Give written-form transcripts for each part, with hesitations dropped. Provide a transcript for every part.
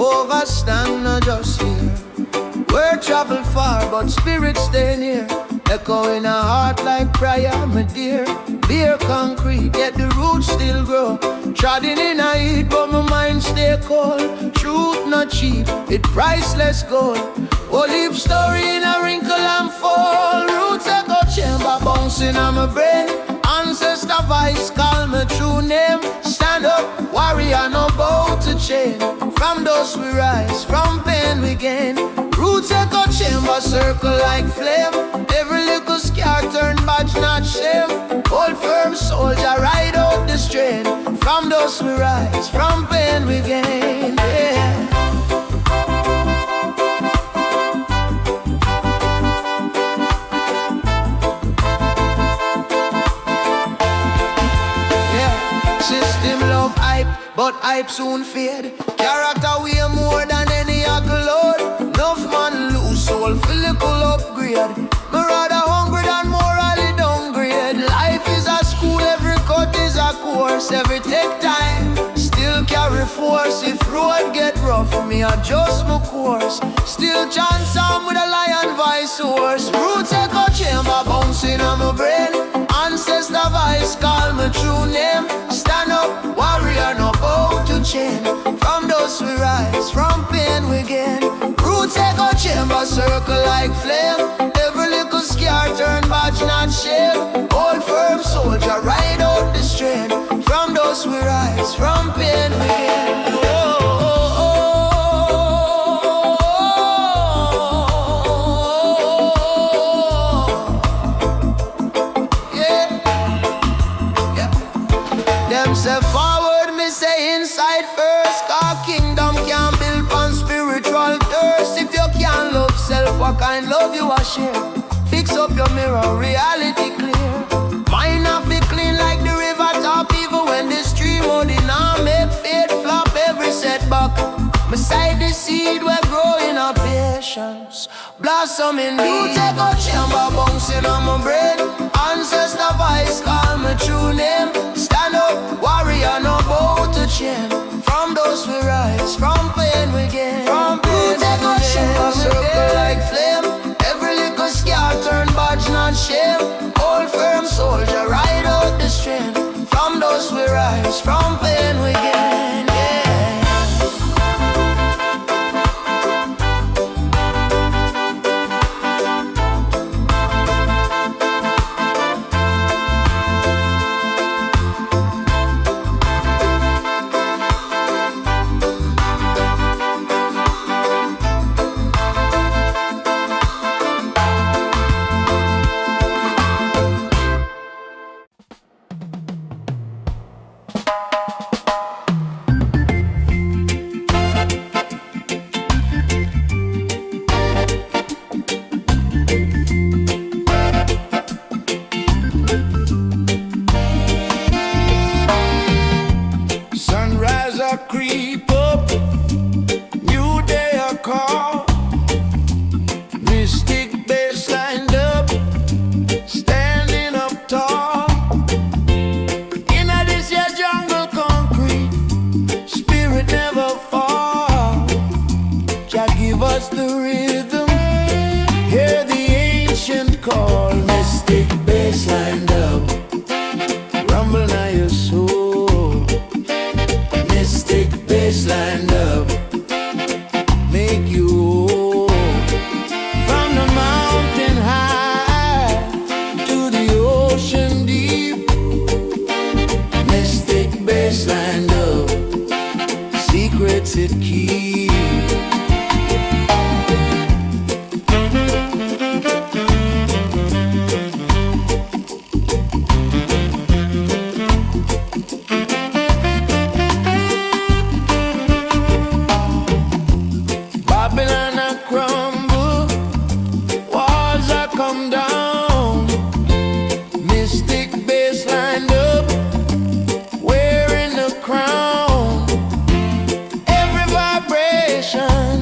overstand, not just here. Word travel far, but spirit stay near. Echo in a heart like prayer, my dear. Bare concrete, yet the roots still grow. Trodden in a heat, but my mind stay cold. Truth not cheap, it priceless gold. Whole heap story in a wrinkle and fall. Roots echo chamber bouncing on my brain. Ancestor voice call my true name. Stand up, warrior, no bow to chain. From dust we rise, from pain we gain. Roots echo chamber circle like flame. Every little scar turn badge, not shame. Hold firm soldier, ride out the strain. From dust we rise, from pain we gain. Yeah. But hype soon fade. Character way more than any accolade. Enough man lose soul, physical upgrade. Me rather hungry than morally downgrade. Life is a school, every cut is a course. Every take time, still carry force. If road get rough, me adjust my course. Still chant song with a lion voice source. Roots echo chamber bouncing on my brain. Ancestor voice call my true name. Stand up, warrior, no bow to chain. From dust we rise, from pain we gain. Roots echo chamber circle like flame. Every little scar turn badge, not shame. Hold firm soldier, ride out the strain. From dust we rise, from pain we gain. Say forward, me say inside first. Cause kingdom can't build on spiritual thirst. If you can't love self, what kind love you a share? Fix up your mirror, reality clear. Mind not be clean like the river top. Even when the stream out in arm make fade flop every setback. Beside the seed we're growing our patience. Blossoming roots echo chamber bouncing on my brain. Ancestor voice call my true name. Stand up, warrior, no bow to chain. From dust we rise, from pain we gain. From pain we gain. Circle like flame. Every little scar turn badge, not shame. Hold firm soldier, ride out the strain. From dust we rise, from pain we gain. Wearing the crown, every vibration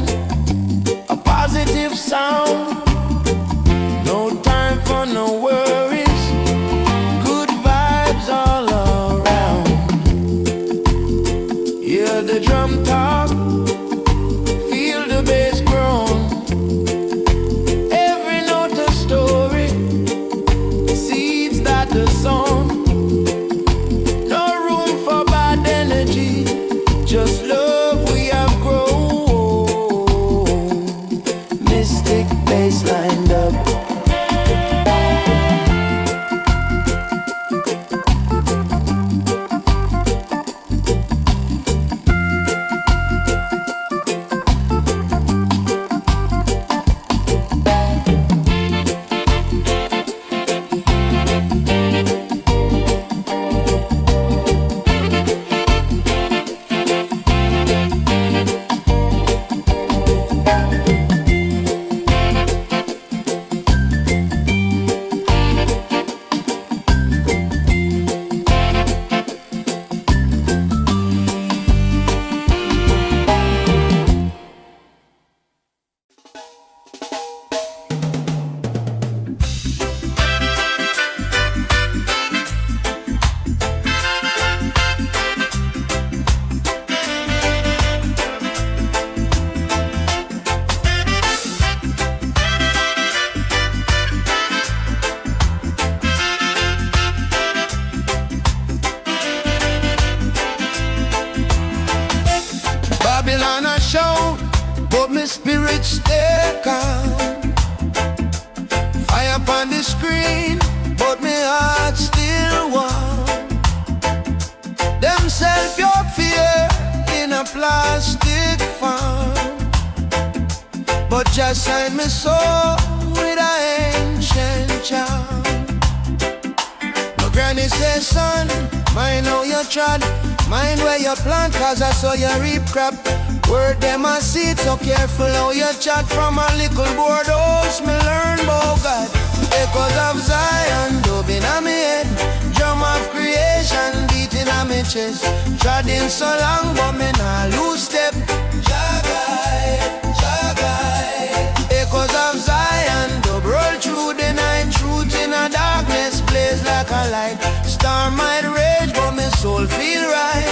wanna shout, but my spirit stay calm. Fire upon the screen, but my heart still warm. Them sell pure fear in a plastic farm, but just sign me soul with an ancient charm. My granny says, son, mind how you trod, mind where you plant, cause I saw you reap crop. Word them a seed, so careful how you chat. From a little board house, me learn about God. Echoes of Zion, dubbing on me head. Drum of creation, beating on me chest. Treading so long, but me nah lose step. Jagai, Jagai. Echoes of Zion, dub roll through the night. Truth in a darkness, blaze like a light. Star might rage, but me soul feel right.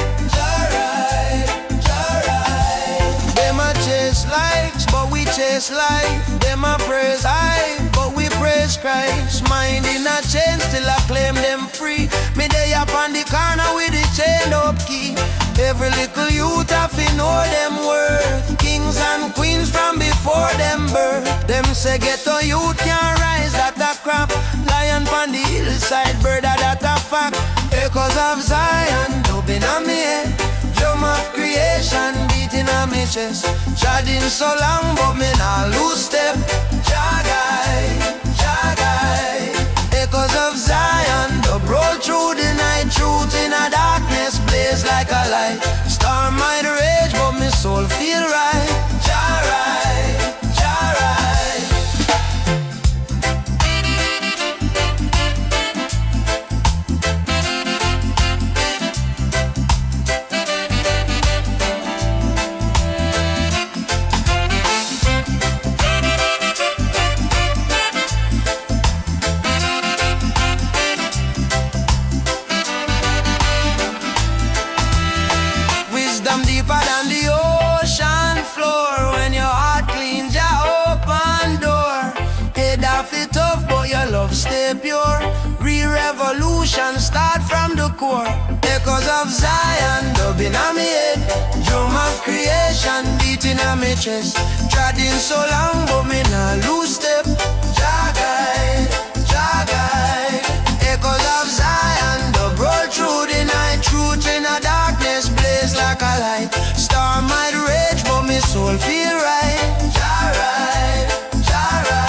Likes, but we chase life. Them a praise I, but we praise Christ. Mind in a chain, still I claim them free. Me day up on the corner with the chain up key. Every little youth have to know them worth. Kings and queens from before them birth. Them say ghetto youth can't rise, that a crap. Lion on the hillside, bird that a fact. Echoes of Zion, dubbing on me head. Drum of creation, beating on me chest. Treading so long, but me nah lose step. Jagai, Jagai. Echoes of Zion, dub roll through the night. Truth in a darkness, blaze like a light. Star might rage, but me soul feel right. Jarai, Jarai. Deeper than the ocean floor. When your heart cleans, your open door. Head off it tough, but your love stay pure. Re-revolution start from the core. Echoes of Zion, dubbing on me head. Drum of creation, beating on me chest. Treading so long, but me nah lose step. Jagai, Jagai. Echoes of Zion, dub roll through the night. Truth in a darkness, blaze like a light. Star might rage, but me soul feel right. Jarai, Jarai.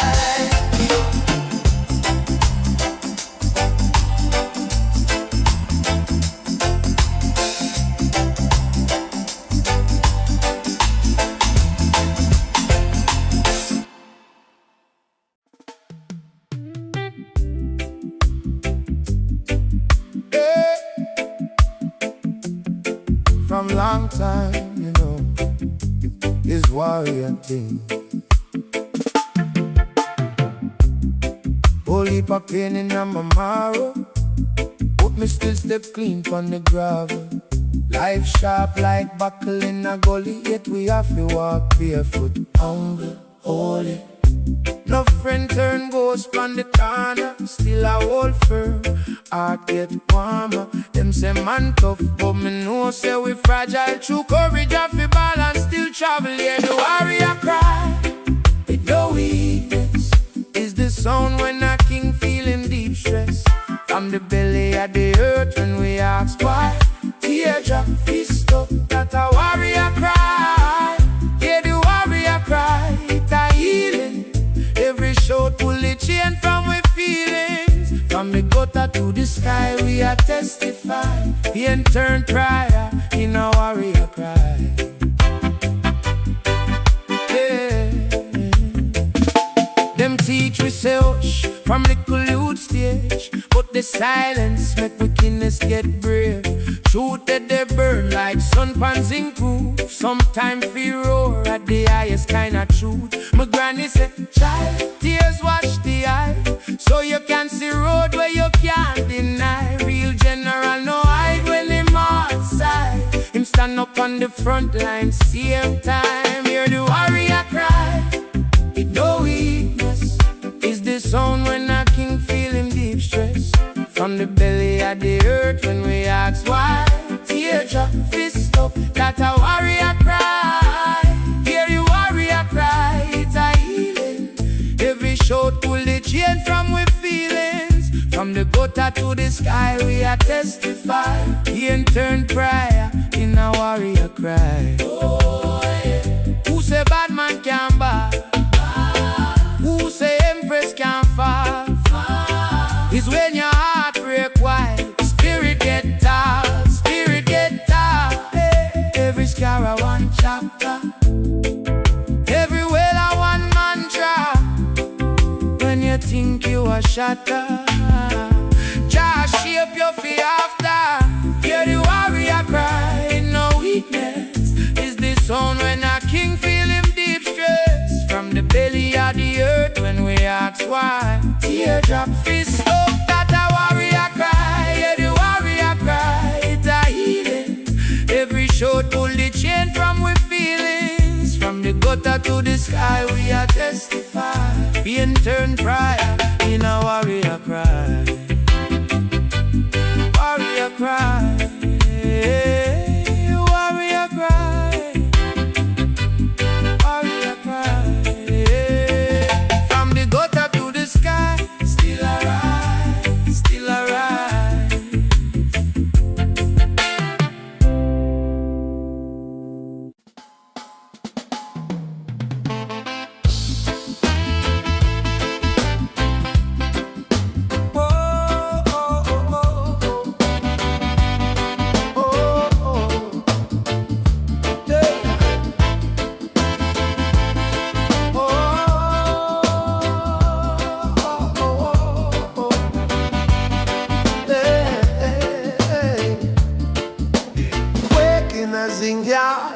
From long time, you know, is warrior thing. Whole heap of pain in my marrow, but me still step clean from the gravel. Life sharp like buckle in a gully, yet we have to walk barefoot. Hunger, holy. No friend turn ghost on the corner, still I hold firm, heart get warmer. Them say man tough, but me know say we fragile. True courage of the balance, still travel. Hear the warrior cry, with no weakness. Is the sound when a king feeling deep stress. From the belly of the earth when we ask why. Teardrop, fist up, that a warrior cry. Hear the warrior cry, it a healing. Every shout pull the chain from we feelings. From the gutter to the sky we are testify. Pain turn prayer in a warrior cry. Yeah. Them teach we say hush from little youth stage, but the silence make wickedness get brave. Truth that they burn like sun pan zinc proof. Sometime fear roar at the highest kind of truth. My granny said, child, tears wash the eye, so you can see road where you can't deny. Real general no hide when him outside. Him stand up on the front line, same time. Hear the warrior cry, it no weakness. Is the sound when a king feeling deep stress. From the belly of the earth when we ask why. Teardrop, fist up, that a warrior cry. chain from we feelings. From the gutter to the sky we are testify. He turn prayer in a warrior cry. Oh, yeah. Who say bad man can't buy? Who say empress can't fall? It's when your heart break wide, spirit get tall, spirit get tall. Hey, every scar a one chapter, every well a one mantra. When you think you are shatter, just shape your feet after. Hear the warrior cry, no weakness. Is the sound when a king feel him deep stress. From the belly of the earth when we ask why. Teardrop fist up, that a warrior cry. Hear the warrior cry, it's a healing. Every shot pull the chain from we feelings. From the gutter to the sky we are testify. Being turned prayer in a warrior cry. Warrior cry, warrior cry, warrior cry. From the gutter to the sky, still arise, still arise.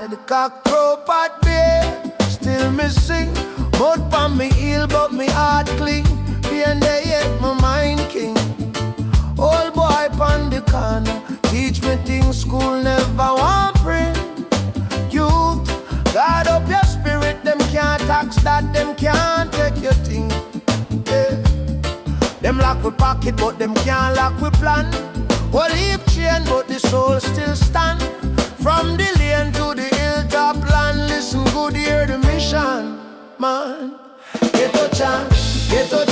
The cockroach pot beer still missing. Mud on me heel but me heart cling. Being there yet my mind king. Old boy pon the corner teach me things school never want bring. Youth, guard up your spirit. Them can't tax that, them can't take your thing. Yeah. Them lock with pocket but them can't lock with plan. Well heap chain but the soul still stand. From the lane to the hilltop land, listen good, hear the mission, man. Get a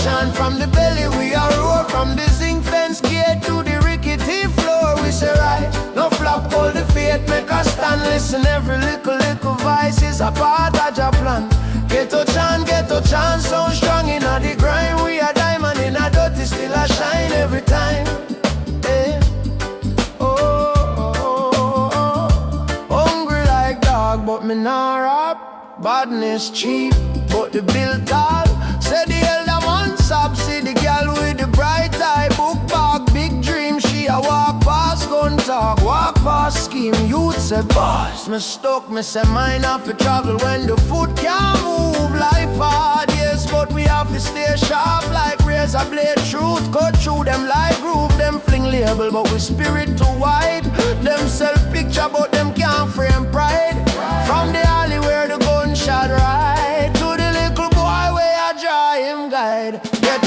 chant from the belly, we are roar. From the zinc fence gate to the rickety floor, we say right, no flop, hold the faith, make us stand. Listen, every little voice is a part of your plan. Get a chant, sound strong in the grind. We are diamond in a dirty, still a shine every time. Hey. But me nah rap, badness cheap, but the bill tall. Say the elder man sub, see the girl with the bright eye. Book bag, big dream, she a walk past, gun talk, walk past scheme. Youth say boss, me stuck, me say mine have to travel when the foot can't move. Life hard, yes, but we have to stay sharp like razor blade. Truth cut through them like groove, them fling label, but we spirit too wide. Them self picture, but them can't frame pride. From the alley where the gunshot ride to the little boy where I draw him guide. Get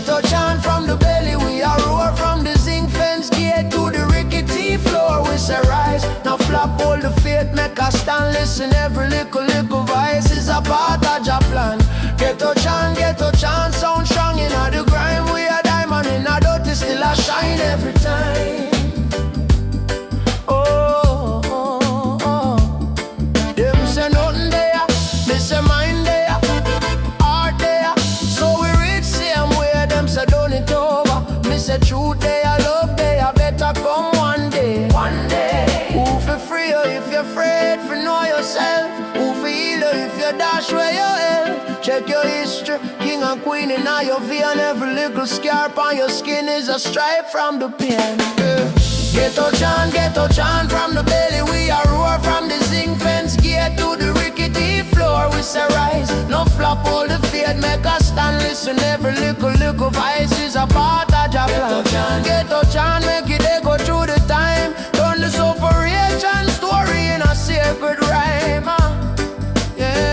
a chant from the belly, we are roar. From the zinc fence gate to the rickety floor, we say rise. Now flap all the faith, make us stand. Listen, every little voice is a part of your plan. Get a chant, sound strong in the grind. We are diamond in a dirty, still a shine every time. Nothing there, me say mind there, heart there. So we reach same way, them say done it over. Me say truth there, love there, better come one day. One day. Who for free you if you're afraid for know yourself? Who for heal you if you dash where you help? Check your history, king and queen in all your V, and every little scar on your skin is a stripe from the pen. Yeah. Get a chant from the belly, we are roar. From the zinc fence gate to the rickety floor, we say rise. No flop, all the faith, make us stand. Listen, every little voice is a part of your plan. Get a chant, make it they go through the time. Turn the sufferation story in a sacred rhyme. Yeah.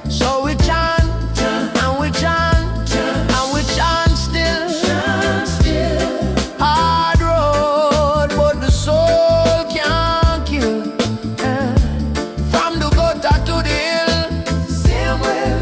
So we chant, and we chant, and we chant still. Hard road, but the soul can't kill. From the gutter to the hill, same way.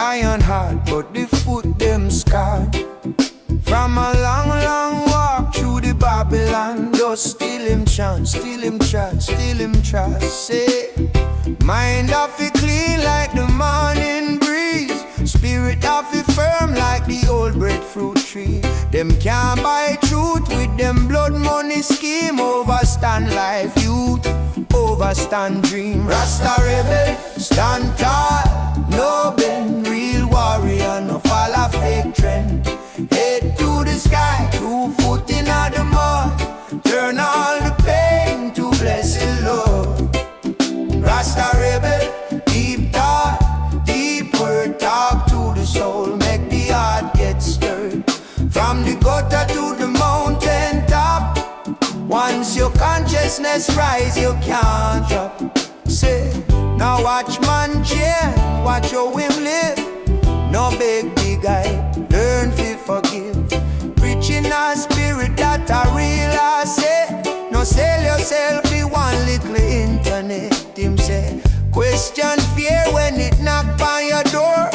lion heart, but the foot them scarred. From a long, long walk through the Babylon, just still him chant, still him trust, still him trust. Say, mind of it clean like the morning breeze, spirit of it firm like the old breadfruit tree. Them can't buy truth with them blood money scheme. Overstand life, youth, overstand dream. Rasta rebel, stand tall, no bend, real warrior, no follow fake trend. Head to the sky, 2 foot in the mud, turn all the pain to blessed love. Rasta rebel, deep thought, deep word, talk to the soul, make the heart get stirred. From the gutter to the mountain top, once your consciousness rise, you can't drop. Say, now watch man change, watch how him live. No big guy, learn to forgive. Preaching a spirit that a real I say. No sell yourself in one little internet. Him say, question fear when it knock on your door.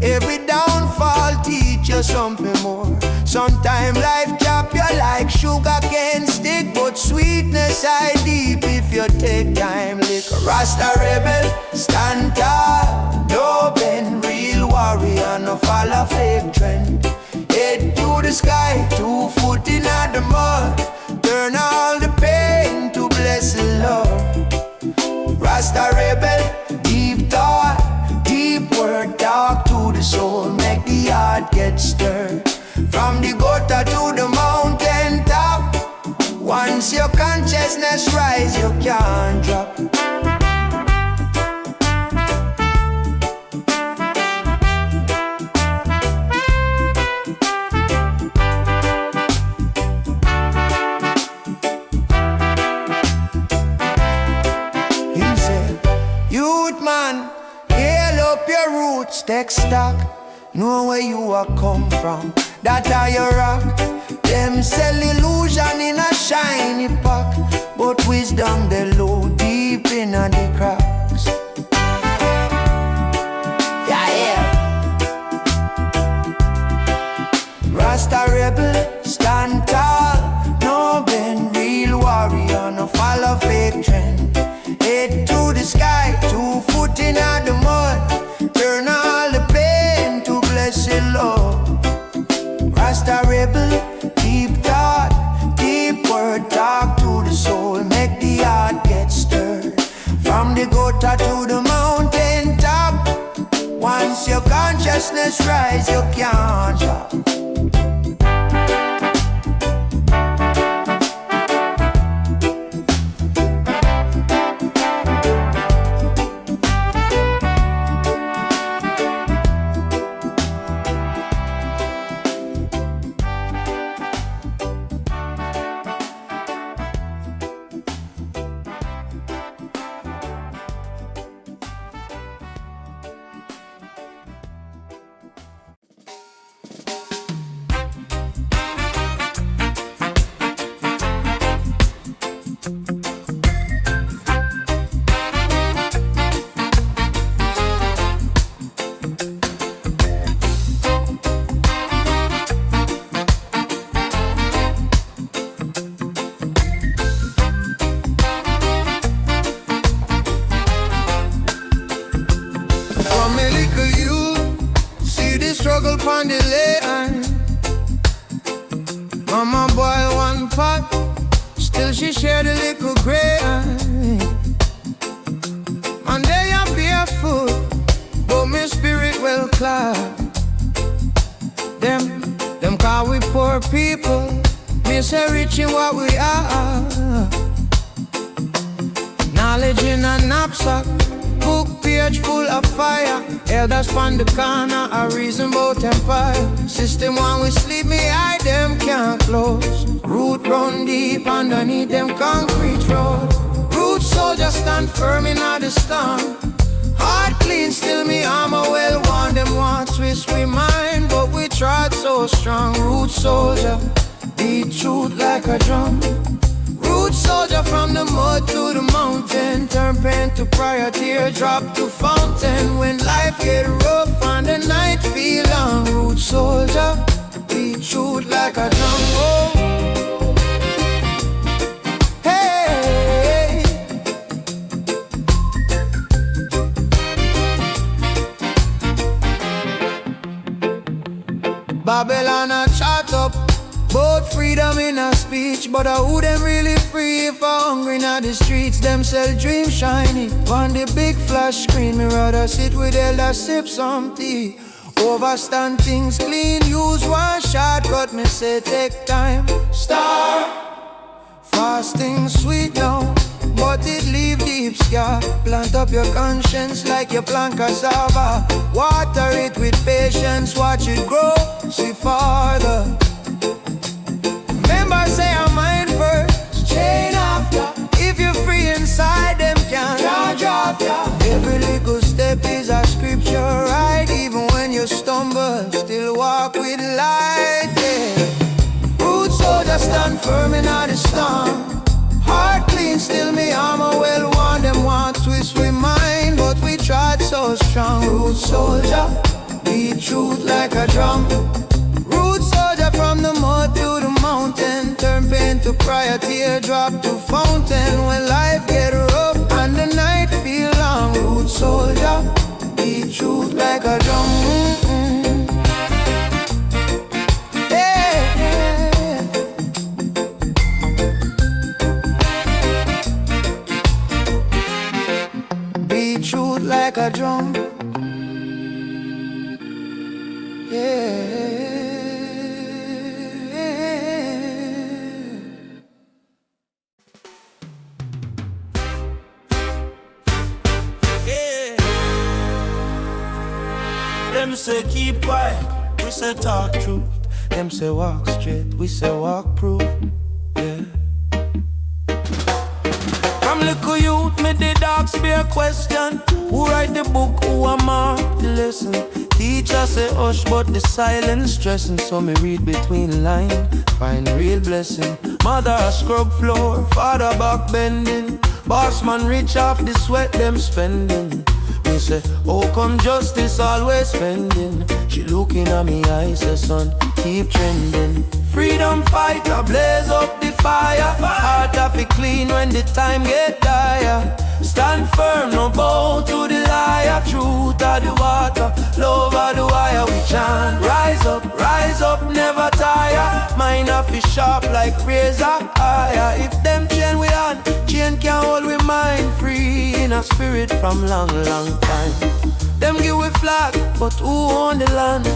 Every downfall teach you something more. Sometime life chop you like sugar cane stick, but sweetness I deep if you take time. Lick Rasta rebel, stand tall, no bend, real warrior, no follow fake trend. Head to the sky, 2 foot in the mud, turn all the pain to blessed love. Rasta rebel, deep thought, deep word, talk to the soul, make the heart get stirred. From the gutter to the mountain top, once your consciousness rise, you can't drop. He said, youth man, hail up your roots, take stock, know where you are come from. That are your rock. Them sell illusion in a shiny pack, but wisdom they low deep in the cracks. Yeah, yeah. Rasta rebel, stand tall, no bend, real warrior, no follow fake trend. Head to the sky, 2 foot in the mud, turn all the pain to blessed love. Rasta rebel, deep thought, deep word, talk to the soul, make the heart get stirred. From the gutter to the mountain top, once your consciousness rise, you can't drop. Struggle pon the land. Mama boil one pot, still she share the little grain. Monday I'm barefoot, but my spirit well clad. Them call we poor people, me say rich in what we are. Knowledge in a knapsack, book page full of fire. Elders pon the corner, a reason about empire. System when we sleep, me eye them can't close. Root run deep underneath them concrete road. Root soldiers stand firm in the storm. Heart clean, still me armor well worn. Them want twist we mind, but we tried so strong. Root soldier, beat truth like a drum. Root soldier from the mud to the mountain, turn pen to prayer, teardrop to fountain. When life get rough on the Babylon a chat up both freedom in a speech, but who them really free if I hungry in the streets? Them sell dream shiny on the big flash screen. Me rather sit with elder sip some tea. Overstand things clean, use one shortcut. Me say take time. Star fasting sweet now, but it leave deep scar. Plant up your conscience like you plant cassava. Water it with patience, watch it grow, see farther. Remember say I'm mine first, chain after. If you're free inside, them can't drop ya. Every little step is a scripture, right? Even when you stumble, still walk with light, yeah. Root soldier stand firm in all the storm. Heart clean, still me armor well worn. Them want twist with mine, but we tried so strong. Root soldier, beat truth like a drum. Root soldier from the mud to the mountain. Turn pain to prayer, teardrop to fountain. When life get rough and the night feel long. Root soldier, beat truth like a drum. Like a drum, yeah. Them say keep quiet, we say talk truth. Them say walk straight, we say walk proof, yeah. From little youth, me did ask me a question. Who write the book, who am I to listen? Teacher say hush, but the silence stressing. So me read between lines, find real blessing. Mother a scrub floor, father back bending. Boss man rich off the sweat them spending. Me say, how come justice always spending? She looking at me eyes, say son, keep trending. Freedom fighter, blaze up the fire. Heart of it clean when the time get dire. Stand firm, no bow to the liar. Truth of the water, love of the wire. We chant, rise up, never tire. Mind of it sharp like razor higher. If them chain we on, chain can't hold we mind. Free in a spirit from long, long time. Them give we flag, but who own the land?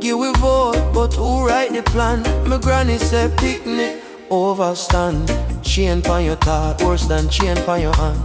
Give we vote, but who write the plan? My granny said picnic, overstand. Chain pon your thought, worse than chain pon your hand.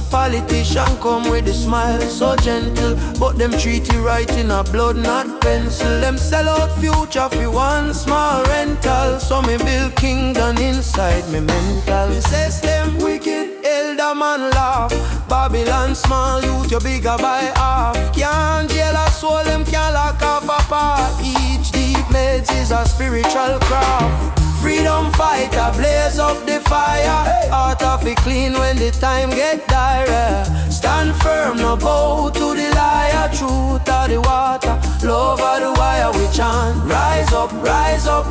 Politician come with a smile, so gentle, but them treat you right in a blood, not pencil. Them sell out future for one small rental. So me build kingdom inside me mental. Me says them wicked, elder man laugh. Babylon small, youth you bigger by half. Can't jail a soul, them can't lock off a part. Each deep meds is a spiritual craft. Freedom fighter, blaze up the fire. Heart of it clean when the time get dire. Stand firm, no bow to the liar. Truth of the water, love of the wire. We chant, rise up,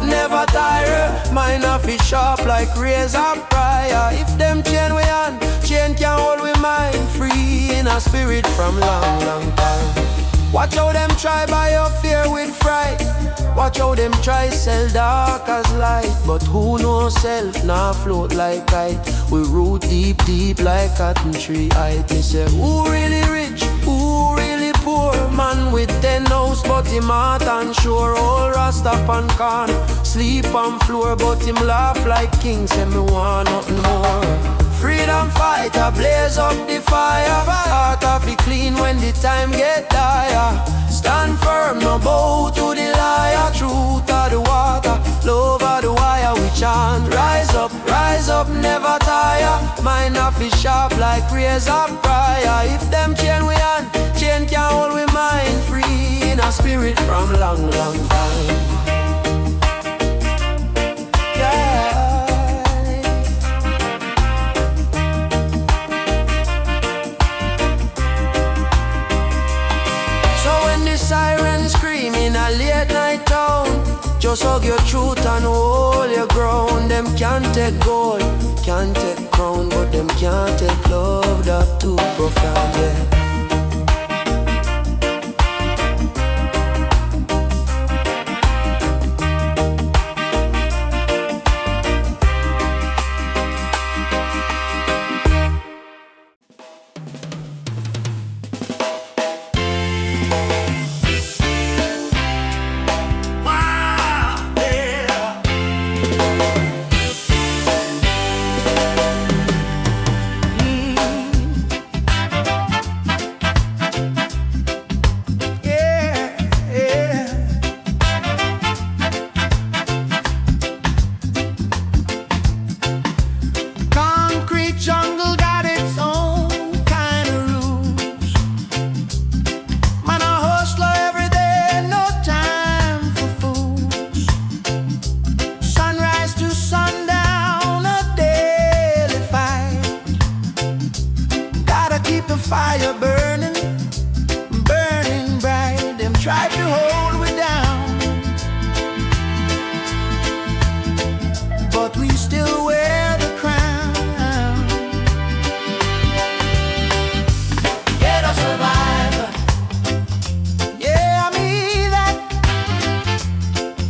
never tire. Mind of it sharp like razor prior. If them chain we on, chain can't hold we mind. Free in a spirit from long, long time. Watch how them try buy your fear with fright. Watch how them try sell dark as light. But who knows self now float like kite. We root deep, deep like cotton tree height. Me say who really rich, who really poor? Man with 10 house but him heart unsure. All Rasta pan can sleep on floor, but him laugh like king. Say me want nothing more. Freedom fighter, blaze up the fire. Heart of it clean when the time get dire. Stand firm, no bow to the liar. Truth of the water, love of the wire. We chant, rise up, never tire. Mind of it sharp like razor prior. If them chain we on, chain can't hold we mind. Free in a spirit from long, long time. Yeah. Siren screaming a late night town. Just hug your truth and hold your ground. Them can't take gold, can't take crown, but them can't take love that too profound, yeah. tried to hold me down, but we still wear the crown. Get a survivor, yeah, I mean that.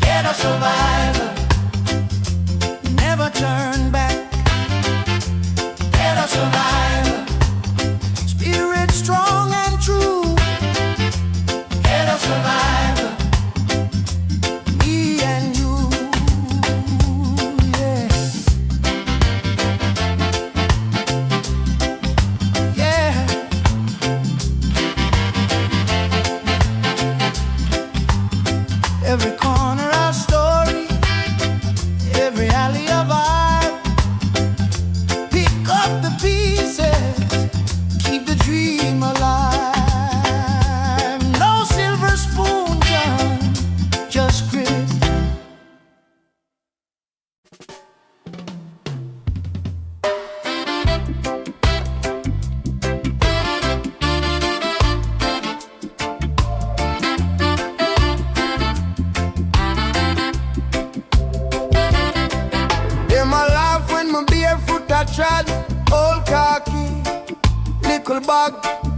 Get a survivor, never turn back. Get a survivor, spirit strong and true. Get a survivor, me and you, yeah. Yeah. Every corner our story, every alley of art. Pick up the pieces, keep the dream alive. No silver spoon, John, just grit. Them a laugh when my barefoot a trod. Old khaki, nickel bag,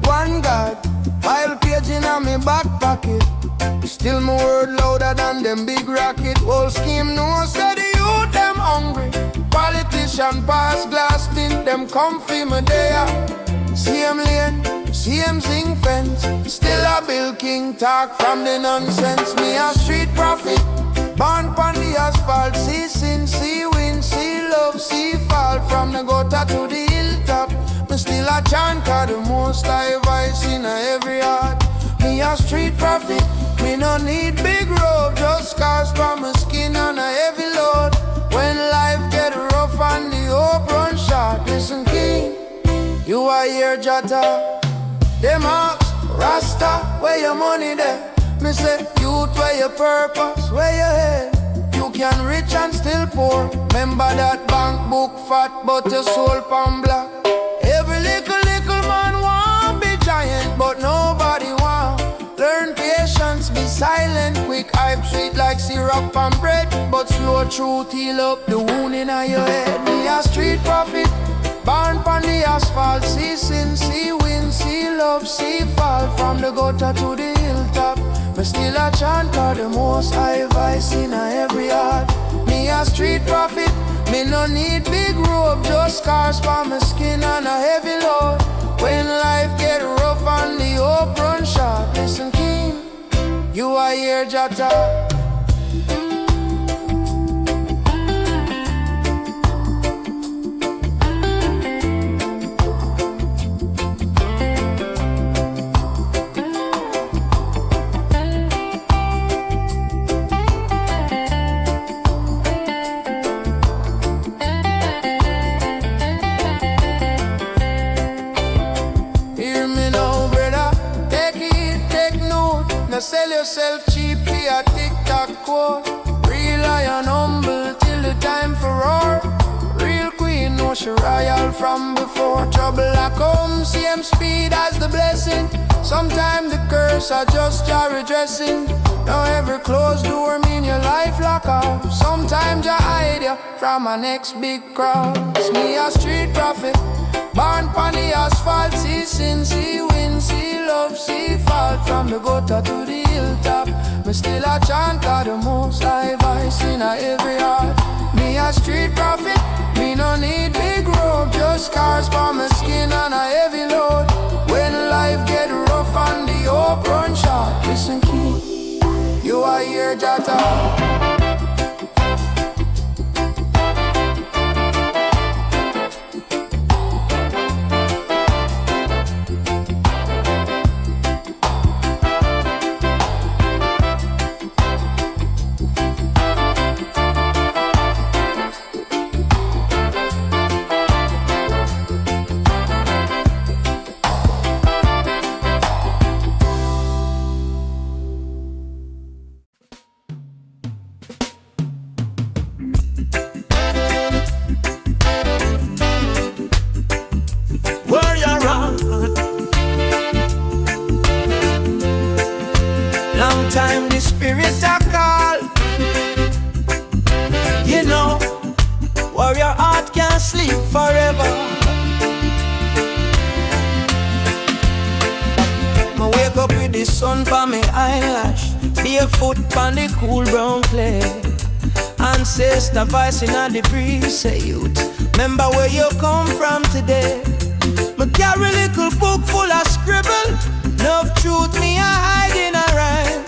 one God, file page in a me back pocket. Still my word louder than them big rocket. Whole scheme no say the youth them hungry. Politician pass glass tint, them comfy me there. Same lane, same zinc fence. Still a Bill King talk from the nonsense. Me a street prophet, born pon the asphalt. See sin, see win, see love, see fall. From the gutter to the hilltop, me still a chant 'cause the most high voice in every heart. Me a street prophet, me no need big robe, just scars from my skin and a heavy load. When life get rough and the hope run short, listen king, you are here Jata. Them ask, Rasta, where your money there? Me say, youth, where your purpose, where your head? You can rich and still poor. Remember that bank book fat, but your soul pan black. Every little man want be giant, but nobody want. Learn patience, be silent, quick hype sweet like syrup and bread. But slow truth heal up the wound in your head. Me a street prophet, born pon the asphalt. See sin, see win, see love, see fall. From the gutter to the hilltop, me still a chant 'cause the most high voice in every heart. Me a street prophet, me no need big robe, just scars for my skin and a heavy load. When life get rough and the hope run short, listen king, you are here Jata. Now sell yourself cheap for a TikTok quote. Rely on humble till the time for roar. Real queen, no she royal from before. Trouble a come, same speed as the blessing. Sometimes the curse are just your redressing. Now every closed door mean your life lock off. Sometimes you hide you from a next big crowd. It's me a street prophet, born pon the asphalt. See sin, see win, see love, see fall. From the gutter to the hilltop, me still a chant 'cause the most high voice in every heart. Me a street prophet, me no need big robe, just scars for my skin and a heavy load. When life get rough and the hope run short, listen king, you are here Jata. sleep forever. I wake up with the sun for me eyelash, barefoot on the cool brown clay. Ancestor voice in the breeze say, youth, remember where you come from today. Me carry little book full of scribble, enough truth me a hide in a rhyme.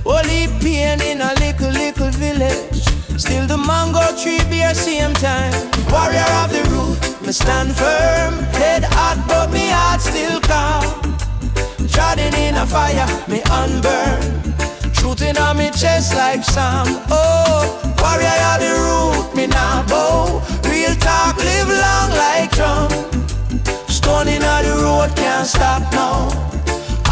Only pain in a little village, still the mango tree bear same time. Warrior of the root, me stand firm, head hot but me heart still calm. Trodden in a fire, me unburn, truth in on me chest like Sam. Oh, warrior of the root, me nah bow. Real talk live long like drum. Stone in the road can't stop now.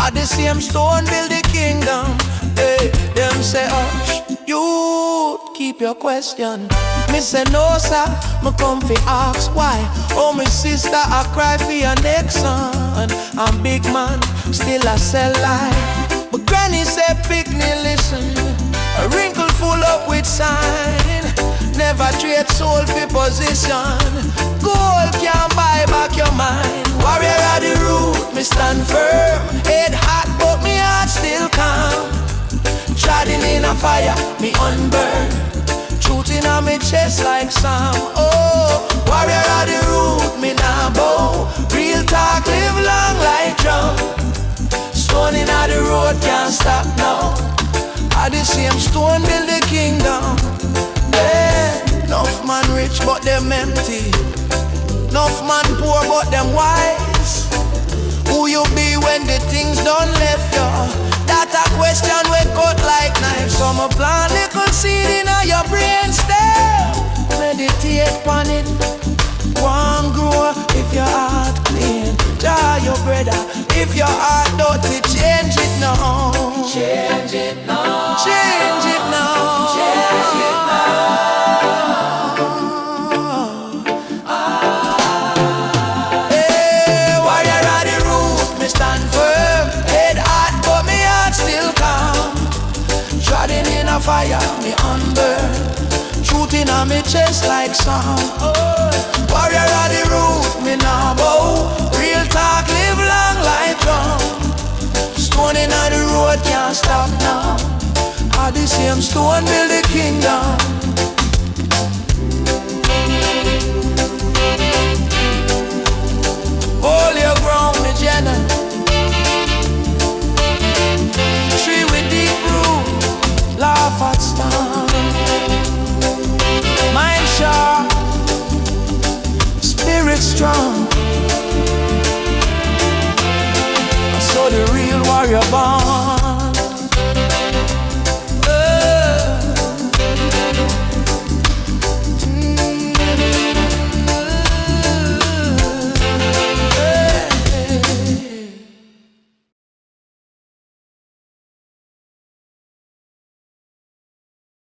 At the same stone build the kingdom. Hey, them say hush, you keep your question. Me say no sir, me come fi ask why. Oh my sister I cry for your next son. I'm big man, still I sell life. But granny say pick me listen, a wrinkle full up with sign. Never trade soul for position. Gold can't buy back your mind. Warrior of the root, me stand firm. Head hot but me heart still calm. Trodden in a fire, me unburn, truth in on me chest like Sam. Oh, warrior of the root, me nah bow. Real talk live long like drum. Stone in the road can't stop now. At the same stone build the kingdom. Yeah, enough man rich but them empty, enough man poor but them wise. Who you be when the things done left you? That a question we cut like knives. Some a plant little seed in your brain stem. Meditate on it, one grow if your heart clean. Jar your brother, if your heart dirty, change it now. Change it now. Change it now. Change it now. Hey, warrior of the root, me stand firm. Head hot, but me heart still calm. Trodden in a fire, me unburn, truth in on me chest like Sam. Warrior of the root, me nah bow. Real talk live long like drum. Stone in the road can't stop now. At the same stone build the kingdom. Hold your ground, me Jenna. Tree with deep root, laugh at storm. Mind sharp, spirit strong. So the real warrior born.